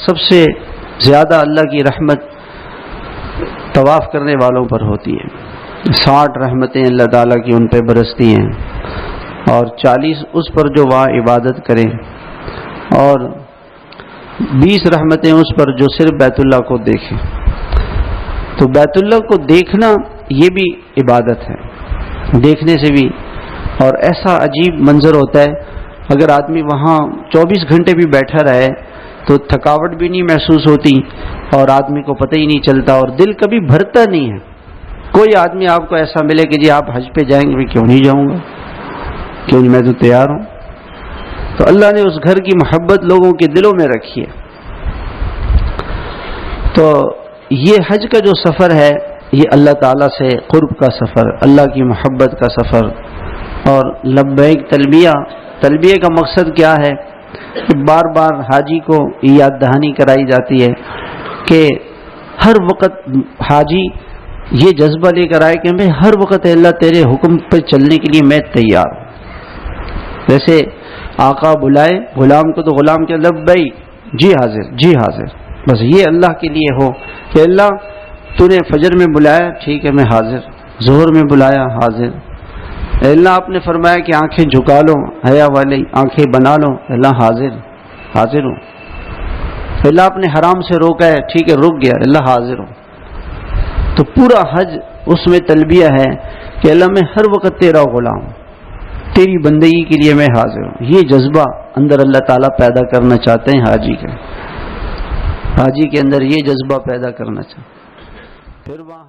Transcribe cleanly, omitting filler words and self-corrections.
سب سے زیادہ اللہ کی رحمت طواف کرنے والوں پر ہوتی ہے. 60 رحمتیں اللہ تعالیٰ کی ان پہ برستی ہیں، اور 40 اس پر جو وہاں عبادت کریں، اور 20 رحمتیں اس پر جو صرف بیت اللہ کو دیکھیں. تو بیت اللہ کو دیکھنا یہ بھی عبادت ہے، دیکھنے سے بھی. اور ایسا عجیب منظر ہوتا ہے، اگر آدمی وہاں 24 گھنٹے بھی بیٹھا رہے تو تھکاوٹ بھی نہیں محسوس ہوتی، اور آدمی کو پتہ ہی نہیں چلتا، اور دل کبھی بھرتا نہیں ہے. کوئی آدمی آپ کو ایسا ملے کہ جی آپ حج پہ جائیں گے، کیوں نہیں جاؤں گا، کیوں نہیں، میں تو تیار ہوں. تو اللہ نے اس گھر کی محبت لوگوں کے دلوں میں رکھی ہے. تو یہ حج کا جو سفر ہے یہ اللہ تعالیٰ سے قرب کا سفر، اللہ کی محبت کا سفر. اور لبیک تلبیہ کا مقصد کیا ہے کہ بار بار حاجی کو یاد دہانی کرائی جاتی ہے کہ ہر وقت حاجی یہ جذبہ لے کر آئے کہ میں ہر وقت اللہ تیرے حکم پہ چلنے کے لیے میں تیار ہوں. جیسے آقا بلائے غلام کو تو غلام کے لبیک، جی حاضر جی حاضر. بس یہ اللہ کے لیے ہو کہ اللہ تو نے فجر میں بلایا، ٹھیک ہے میں حاضر. ظہر میں بلایا، حاضر. اللہ آپ نے فرمایا کہ آنکھیں جھکا لو، حیا والی آنکھیں بنا لو، اللہ حاضر ہوں. اللہ آپ نے حرام سے روکا ہے، ٹھیک ہے رک گیا، اللہ حاضر ہوں. تو پورا حج اس میں تلبیہ ہے کہ اللہ میں ہر وقت تیرا غلام، تیری بندگی کے لیے میں حاضر ہوں. یہ جذبہ اندر اللہ تعالیٰ پیدا کرنا چاہتے ہیں حاجی کے اندر، یہ جذبہ پیدا کرنا چاہتے ہیں. پھر وہاں